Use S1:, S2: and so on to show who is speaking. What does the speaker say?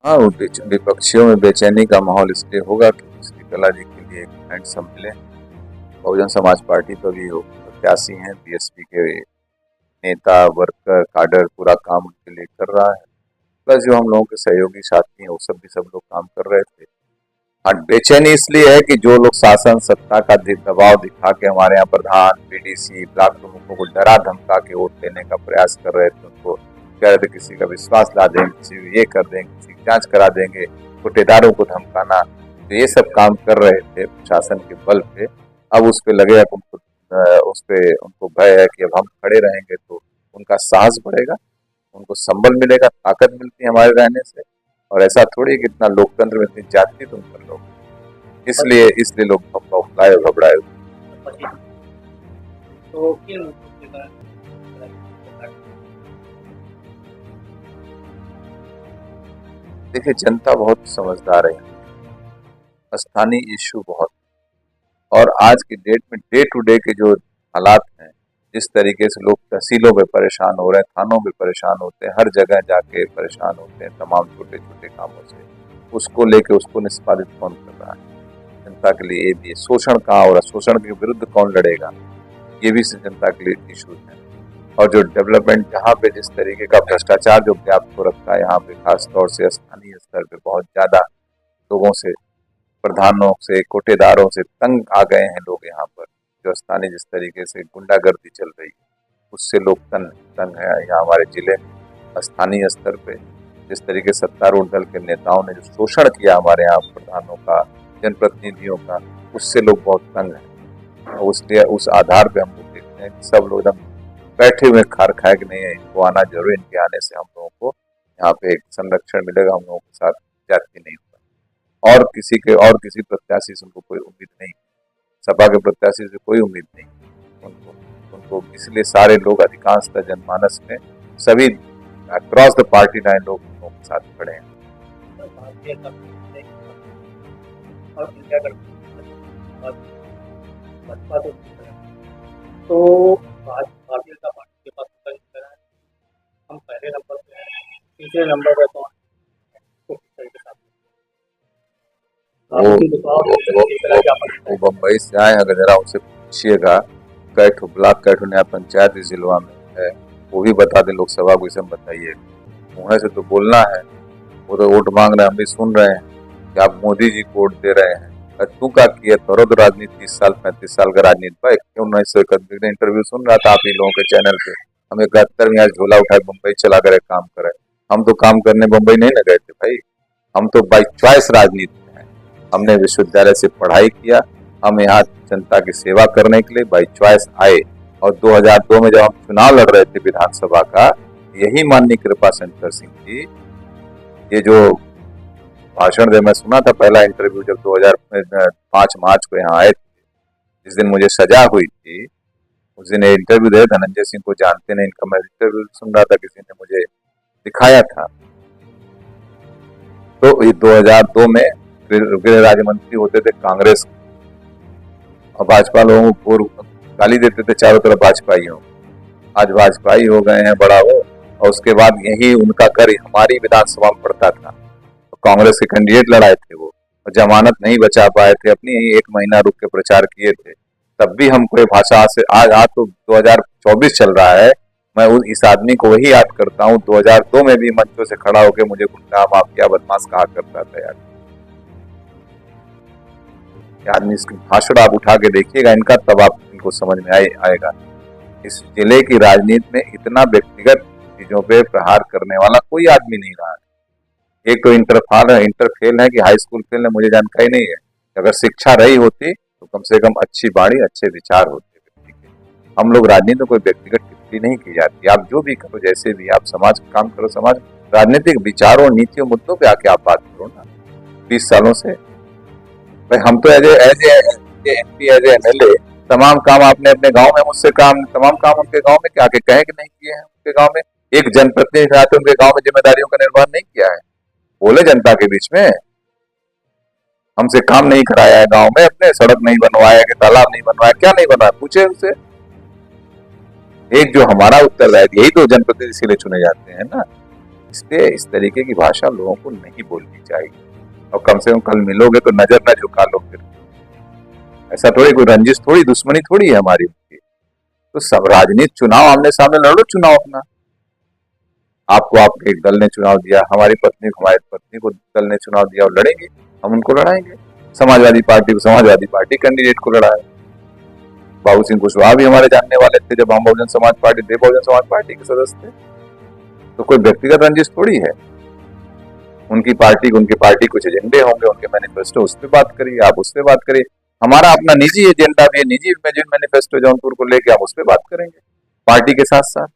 S1: हाँ, वो विपक्षियों में बेचैनी का माहौल इसलिए होगा कि श्री कला जी के लिए एक हैंडसम मिले। बहुजन समाज पार्टी तो अभी प्रत्याशी हैं, बीएसपी के नेता, वर्कर, काडर पूरा काम उनके लिए कर रहा है। प्लस जो हम लोगों के सहयोगी साथी हैं वो सब लोग काम कर रहे थे। हाँ, बेचैनी इसलिए है कि जो लोग शासन सत्ता का दबाव दिखा के हमारे यहाँ प्रधान, पीडीसी, ब्लॉक प्रमुखों को डरा धमका के वोट लेने का प्रयास कर रहे थे, उनको कह रहे थे किसी का विश्वास ला देंगे, किसी को ये कर देंगे, किसी की जांच करा देंगे, ठेकेदारों को धमकाना, तो ये सब काम कर रहे थे प्रशासन के बल पे। अब उस पे लगेगा कि उस पे उनको भय है कि अब हम खड़े रहेंगे तो उनका साहस बढ़ेगा, उनको संबल मिलेगा, ताकत मिलती है हमारे रहने से। और ऐसा थोड़ी कि इतना लोकतंत्र में इतनी जाति तुम कर लो, इसलिए लोग बौखलाए और घबराए।
S2: तो किन
S1: देखिए, जनता बहुत समझदार है, स्थानीय इश्यू बहुत, और आज की डेट में डे टू डे के जो हालात हैं, जिस तरीके से लोग तहसीलों में परेशान हो रहे हैं, थानों में परेशान होते हैं, हर जगह जाके परेशान होते हैं तमाम छोटे छोटे कामों से, उसको लेके उसको निष्पादित कौन कर रहा है? जनता के लिए ये भी शोषण कहाँ हो रहा है, शोषण के विरुद्ध कौन लड़ेगा, ये भी जनता के लिए इशूज है। और जो डेवलपमेंट जहाँ पे जिस तरीके का भ्रष्टाचार जो व्याप्त हो रखा है यहाँ पे, खास तौर से स्थानीय स्तर पे बहुत ज्यादा लोगों से, प्रधानों से, कोटेदारों से तंग आ गए हैं लोग यहाँ पर। जो स्थानीय जिस तरीके से गुंडागर्दी चल रही है उससे लोग तंग है। यहाँ हमारे जिले में स्थानीय स्तर पे जिस तरीके सत्तारूढ़ दल के नेताओं ने जो शोषण किया हमारे यहाँ प्रधानों का, जनप्रतिनिधियों का, उससे लोग बहुत तंग है। उसलिए उस आधार पे हम लोग देखते हैं कि सब लोग एकदम बैठे हुए खार खाए कि नहीं है, इनको आना जरूर, इनके आने से हम लोगों को यहाँ पे एक संरक्षण मिलेगा, हम लोगों के साथ जाति नहीं होगा। और किसी प्रत्याशी से उनको कोई उम्मीद नहीं, सपा के प्रत्याशी से कोई उम्मीद नहीं उनको। इसलिए सारे लोग अधिकांशतः जनमानस में सभी अक्रॉस द पार्टी लाइन लोग के साथ खड़े हैं।
S2: तो भारतीय जनता पार्टी के पास हम पहले नंबर पे हैं, तीसरे नंबर पे कौन?
S1: वो बम्बई से आए, अगर जरा उनसे पूछिएगा कैठो ब्लॉक, कैठो नया पंचायत इस जिलवा में है, वो भी बता दे लोकसभा को, इसे बताइए। मुँह से तो बोलना है, वो तो वोट मांग रहे हैं, हम भी सुन रहे हैं कि आप मोदी जी को वोट दे रहे हैं। तू का किया तोरो तो राजनीति 30 साल 35 साल का राजनीति भाई, क्यों 1931 में इंटरव्यू सुन रहा था आप ही लोगों के चैनल पे। हम 71 में आज झोला उठाए मुंबई चला करे काम करे। हम तो काम करने मुंबई नहीं न गए थे भाई, हम तो बाई चॉइस राजनीति में हैं। हमने विश्वविद्यालय से पढ़ाई किया, हम यहाँ जनता की सेवा करने के लिए बाई चॉइस आए। और 2002 में जब हम चुनाव लड़ रहे थे विधानसभा का, यही माननीय कृपा शंकर सिंह जी ये जो भाषण दे, मैं सुना था पहला इंटरव्यू जब 2005 मार्च को यहाँ आए थे, जिस दिन मुझे सजा हुई थी, उस दिन इंटरव्यू दे, धनंजय सिंह को जानते नहीं, इनका मैं इंटरव्यू सुन रहा था, किसी ने मुझे दिखाया था। तो ये 2002 में गृह राज्य मंत्री होते थे कांग्रेस, और भाजपा लोगों को गाली देते थे चारों तरफ भाजपाई हो। आज भाजपाई हो गए हैं बड़ा वो, और उसके बाद यही उनका घर हमारी विधानसभा में पड़ता था। तो कांग्रेस के कैंडिडेट लड़ाए थे वो, और जमानत नहीं बचा पाए थे अपनी, यही 1 महीना रुक के प्रचार किए थे। तब भी हमको ये भाषा से आज तो 2024 चल रहा है, मैं इस आदमी को वही याद करता हूँ। 2002 में भी मंचों से खड़ा होकर मुझे गुंडा माफिया बदमाश कहा करता था यार। आदमी इसकी भाषण आप उठा के देखिएगा इनका, तब आप इनको समझ में आएगा। इस जिले की राजनीति में इतना व्यक्तिगत चीजों पे प्रहार करने वाला कोई आदमी नहीं रहा है। एक तो इंटर फेल है कि हाई स्कूल फेल है, मुझे जानकारी नहीं है। अगर शिक्षा रही होती तो कम से कम अच्छी बाणी, अच्छे विचार होते व्यक्ति के। हम लोग राजनीति में कोई व्यक्तिगत टिप्पणी नहीं की जाती। आप जो भी करो, जैसे भी आप समाज का काम करो, समाज राजनीतिक विचारों, नीतियों, मुद्दों पे आके आप बात करो ना। 20 सालों से भाई हम तो एज एमपी, एज एमएलए, तमाम काम आपने अपने गांव में मुझसे तमाम काम उनके गांव में क्या कहे कि नहीं किए हैं? उनके गांव में एक जनप्रतिनिधि आते उनके गांव में जिम्मेदारियों का निर्वहन नहीं किया है? बोले जनता के बीच में, हमसे काम नहीं कराया है गांव में, अपने सड़क नहीं बनवाया, कि तालाब नहीं बनवाया, क्या नहीं बनवाया, पूछे उनसे। एक जो हमारा उत्तर है, यही तो जनप्रतिनिधि इसलिए चुने जाते हैं ना। इसलिए इस तरीके की भाषा लोगों को नहीं बोलनी चाहिए। और कम से कम कल मिलोगे तो नजर न झुका लो फिर। ऐसा थोड़ी कोई रंजिश थोड़ी दुश्मनी थोड़ी है हमारी उनकी। तो सब राजनीति चुनाव आमने सामने लड़ो चुनाव अपना। आपको आपके एक दल ने चुनाव दिया, हमारी पत्नी को दल ने चुनाव दिया और लड़ेंगे, हम उनको लड़ाएंगे। समाजवादी पार्टी को समाजवादी पार्टी कैंडिडेट को लड़ाए। बाबू सिंह कुशवाहा भी हमारे जानने वाले थे जब हम बहुजन समाज पार्टी के सदस्य थे। तो कोई व्यक्तिगत रंजिश थोड़ी है। उनकी पार्टी कुछ एजेंडे होंगे, उनके मैनिफेस्टो, उस पर बात करिए, आप उस पर बात करिए। हमारा अपना निजी एजेंडा भी है, निजी मैनिफेस्टो जौनपुर को लेके हम उस पर बात करेंगे पार्टी के साथ साथ।